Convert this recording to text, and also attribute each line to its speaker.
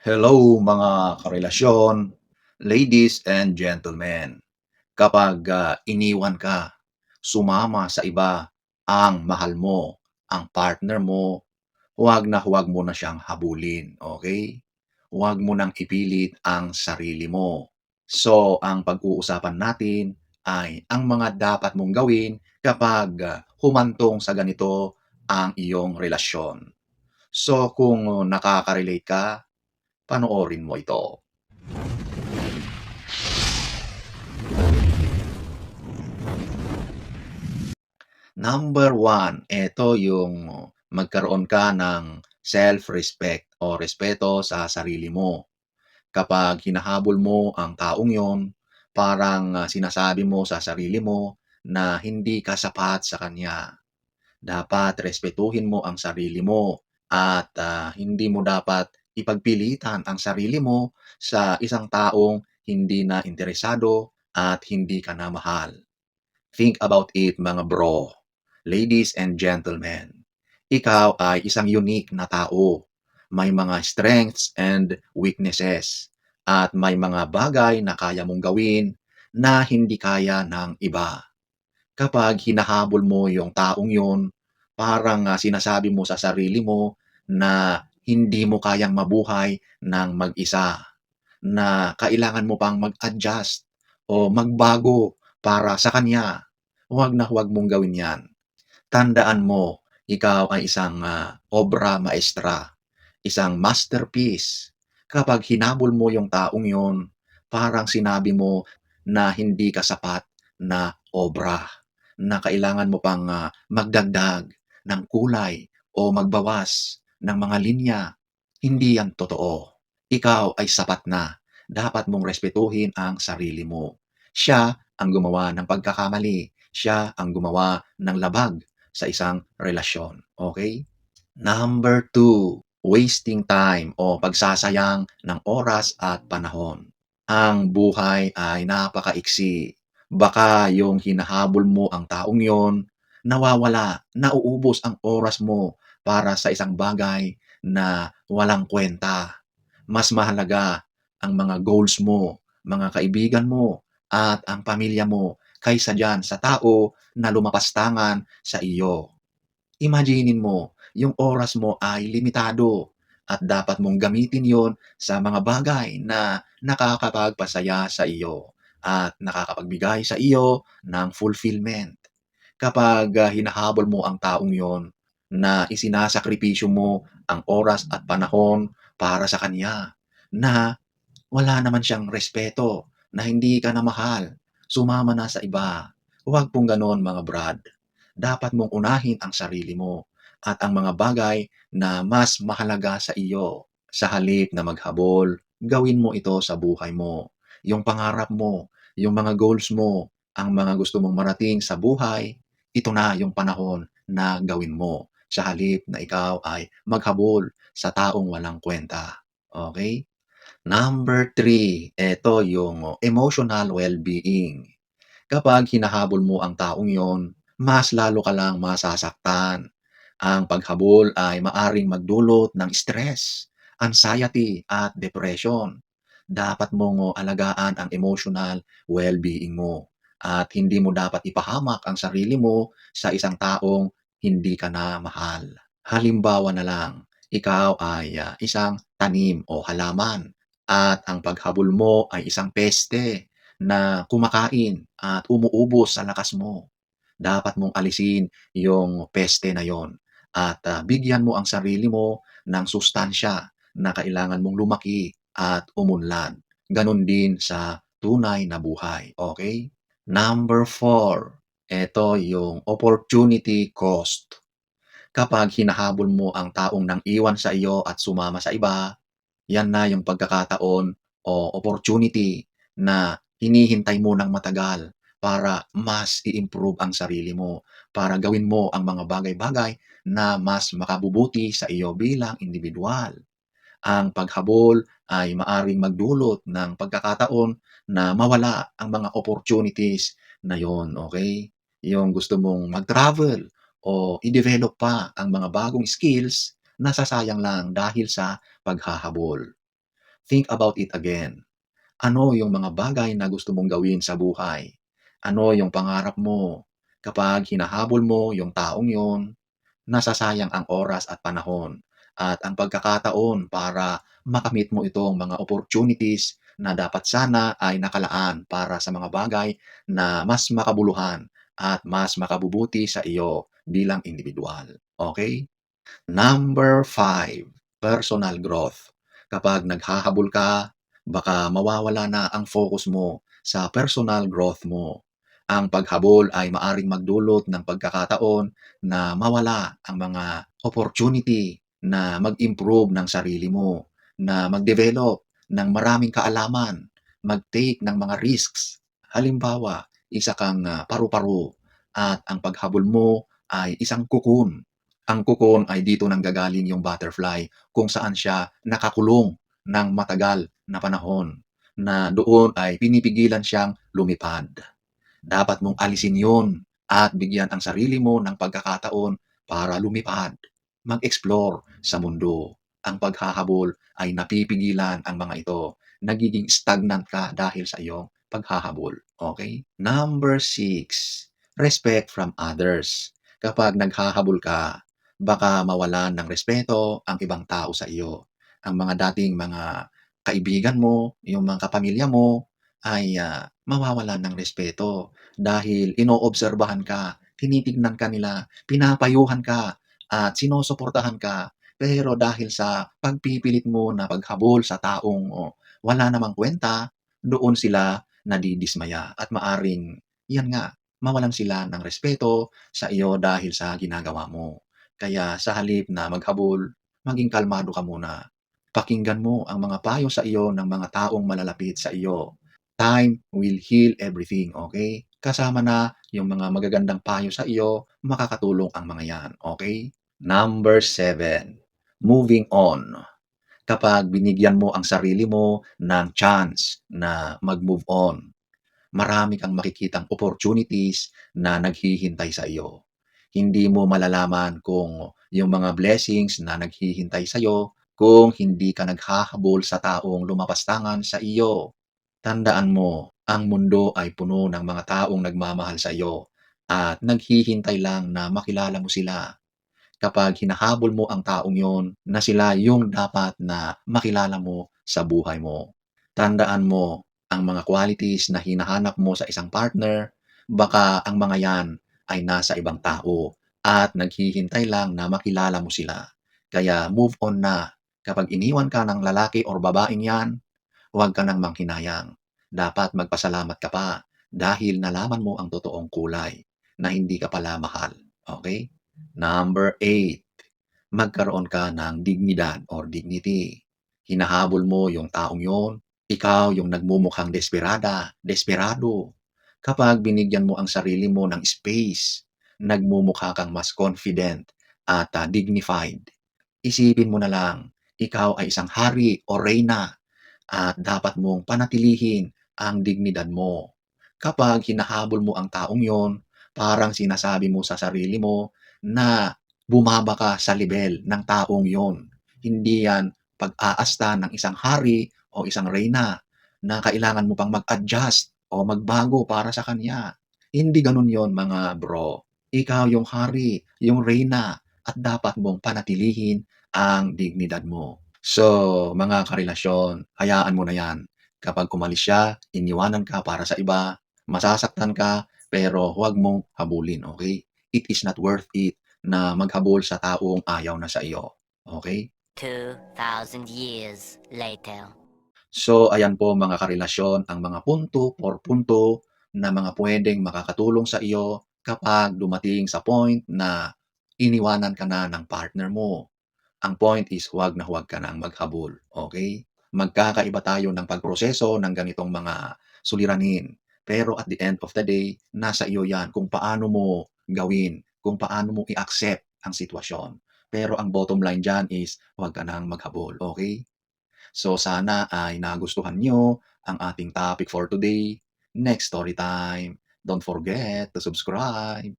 Speaker 1: Hello mga karelasyon, ladies and gentlemen. Kapag iniwan ka, sumama sa iba ang mahal mo, ang partner mo, huwag mo na siyang habulin, okay? Huwag mo nang ipilit ang sarili mo. So, ang pag-uusapan natin ay ang mga dapat mong gawin kapag humantong sa ganito ang iyong relasyon. So, kung nakaka-relate ka, panoorin mo ito. Number one, eto yung magkaroon ka ng self-respect o respeto sa sarili mo. Kapag hinahabol mo ang taong yon, parang sinasabi mo sa sarili mo na hindi ka sapat sa kanya. Dapat respetuhin mo ang sarili mo at hindi mo dapat ipagpilitan ang sarili mo sa isang taong hindi na interesado at hindi ka na mahal. Think about it mga bro, ladies and gentlemen. Ikaw ay isang unique na tao. May mga strengths and weaknesses. At may mga bagay na kaya mong gawin na hindi kaya ng iba. Kapag hinahabol mo yung taong yon, parang sinasabi mo sa sarili mo na hindi mo kayang mabuhay ng mag-isa, na kailangan mo pang mag-adjust o magbago para sa kanya. Huwag mong gawin 'yan. Tandaan mo, ikaw ay isang obra maestra, isang masterpiece. Kapag hinabol mo yung taong yon, parang sinabi mo na hindi ka sapat na obra, na kailangan mo pang magdagdag ng kulay o magbawas ng mga linya. Hindi yan totoo. Ikaw ay sapat na. Dapat mong respetuhin ang sarili mo. Siya ang gumawa ng pagkakamali. Siya ang gumawa ng labag sa isang relasyon. Okay? Number two, wasting time o pagsasayang ng oras at panahon. Ang buhay ay napakaiksi. Baka yung hinahabol mo ang taong yon, nawawala, nauubos ang oras mo para sa isang bagay na walang kwenta. Mas mahalaga ang mga goals mo, mga kaibigan mo, at ang pamilya mo kaysa diyan sa tao na lumapastangan sa iyo. Imaginin mo, yung oras mo ay limitado at dapat mong gamitin yon sa mga bagay na nakakapagpasaya sa iyo at nakakapagbigay sa iyo ng fulfillment. Kapag hinahabol mo ang taong yon, na isinasakripisyo mo ang oras at panahon para sa kanya, na wala naman siyang respeto, na hindi ka na mahal, sumama na sa iba. Huwag pong gano'n mga brad. Dapat mong unahin ang sarili mo at ang mga bagay na mas mahalaga sa iyo. Sa halip na maghabol, gawin mo ito sa buhay mo. Yung pangarap mo, yung mga goals mo, ang mga gusto mong marating sa buhay, ito na yung panahon na gawin mo. Sa halip na ikaw ay maghabol sa taong walang kwenta. Okay? Number three, eto yung emotional well-being. Kapag hinahabol mo ang taong yon, mas lalo ka lang masasaktan. Ang paghabol ay maaring magdulot ng stress, anxiety at depression. Dapat mong alagaan ang emotional well-being mo at hindi mo dapat ipahamak ang sarili mo sa isang taong hindi ka na mahal. Halimbawa na lang, ikaw ay isang tanim o halaman at ang paghabol mo ay isang peste na kumakain at umuubos sa lakas mo. Dapat mong alisin yung peste na yon at bigyan mo ang sarili mo ng sustansya na kailangan mong lumaki at umunlad. Ganon din sa tunay na buhay. Okay? Number four, ito yung opportunity cost. Kapag hinahabol mo ang taong nang iwan sa iyo at sumama sa iba, yan na yung pagkakataon o opportunity na hinihintay mo ng matagal para mas i-improve ang sarili mo, para gawin mo ang mga bagay-bagay na mas makabubuti sa iyo bilang individual. Ang paghabol ay maaring magdulot ng pagkakataon na mawala ang mga opportunities na yon, okay? Yung gusto mong mag-travel o i-develop pa ang mga bagong skills, nasasayang lang dahil sa paghahabol. Think about it again. Ano yung mga bagay na gusto mong gawin sa buhay? Ano yung pangarap mo? Kapag hinahabol mo yung taong yon, nasasayang ang oras at panahon at ang pagkakataon para makamit mo itong mga opportunities na dapat sana ay nakalaan para sa mga bagay na mas makabuluhan at mas makabubuti sa iyo bilang individual. Okay? Number 5, personal growth. Kapag naghahabol ka, baka mawawala na ang focus mo sa personal growth mo. Ang paghabol ay maaring magdulot ng pagkakataon na mawala ang mga opportunity na mag-improve ng sarili mo, na mag-develop ng maraming kaalaman, mag-take ng mga risks. Halimbawa, isa kang paru-paro at ang paghabol mo ay isang kukun. Ang cocoon ay dito nanggagaling yung butterfly kung saan siya nakakulong ng matagal na panahon na doon ay pinipigilan siyang lumipad. Dapat mong alisin yun at bigyan ang sarili mo ng pagkakataon para lumipad, mag-explore sa mundo. Ang paghahabol ay napipigilan ang mga ito. Nagiging stagnant ka dahil sa iyong paghahabol. Okay? Number 6, respect from others. Kapag naghahabol ka, baka mawalan ng respeto ang ibang tao sa iyo. Ang mga dating mga kaibigan mo, yung mga kapamilya mo, ay mawawalan ng respeto dahil inoobserbahan ka, tinitignan ka nila, pinapayuhan ka, at sinusuportahan ka. Pero dahil sa pagpipilit mo na paghabol sa taong wala namang kwenta, doon sila nadidismaya at maaring, yan nga, mawalan sila ng respeto sa iyo dahil sa ginagawa mo. Kaya sa halip na maghabol, maging kalmado ka muna. Pakinggan mo ang mga payo sa iyo ng mga taong malalapit sa iyo. Time will heal everything, okay? Kasama na yung mga magagandang payo sa iyo, makakatulong ang mga yan, okay? Number 7, moving on. Kapag binigyan mo ang sarili mo ng chance na mag-move on, marami kang makikitang opportunities na naghihintay sa iyo. Hindi mo malalaman kung yung mga blessings na naghihintay sa iyo kung hindi ka naghahabol sa taong lumapastangan sa iyo. Tandaan mo, ang mundo ay puno ng mga taong nagmamahal sa iyo at naghihintay lang na makilala mo sila. Kapag hinahabol mo ang taong yon na sila yung dapat na makilala mo sa buhay mo. Tandaan mo, ang mga qualities na hinahanap mo sa isang partner, baka ang mga yan ay nasa ibang tao at naghihintay lang na makilala mo sila. Kaya move on na. Kapag iniwan ka ng lalaki or babaeng yan, huwag ka nang manghinayang. Dapat magpasalamat ka pa dahil nalaman mo ang totoong kulay na hindi ka pala mahal. Okay? Number 8, magkaroon ka ng dignidad or dignity. Hinahabol mo yung taong yon, ikaw yung nagmumukhang desperada, desperado. Kapag binigyan mo ang sarili mo ng space, nagmumukha kang mas confident at dignified. Isipin mo na lang, ikaw ay isang hari o reyna at dapat mong panatilihin ang dignidad mo. Kapag hinahabol mo ang taong yon, parang sinasabi mo sa sarili mo na bumaba ka sa level ng taong yon. Hindi yan pag-aasta ng isang hari o isang reyna na kailangan mo pang mag-adjust o magbago para sa kanya. Hindi ganun yon mga bro. Ikaw yung hari, yung reyna at dapat mong panatilihin ang dignidad mo. So, mga karelasyon, hayaan mo na yan. Kapag umalis siya, iniwanan ka para sa iba, masasaktan ka, pero huwag mong habulin, okay? It is not worth it na maghabol sa taong ayaw na sa iyo. Okay?
Speaker 2: 2,000 years later.
Speaker 1: So, ayan po mga karelasyon, ang mga punto por punto na mga pwedeng makakatulong sa iyo kapag dumating sa point na iniwanan ka na ng partner mo. Ang point is huwag na huwag ka nang maghabol, okay? Magkakaiba tayo ng pagproseso ng ganitong mga suliranin. Pero at the end of the day, nasa iyo yan kung paano mo gawin, kung paano mo i-accept ang sitwasyon. Pero ang bottom line dyan is huwag ka nang maghabol, okay? So sana ay nagustuhan nyo ang ating topic for today. Next story time. Don't forget to subscribe.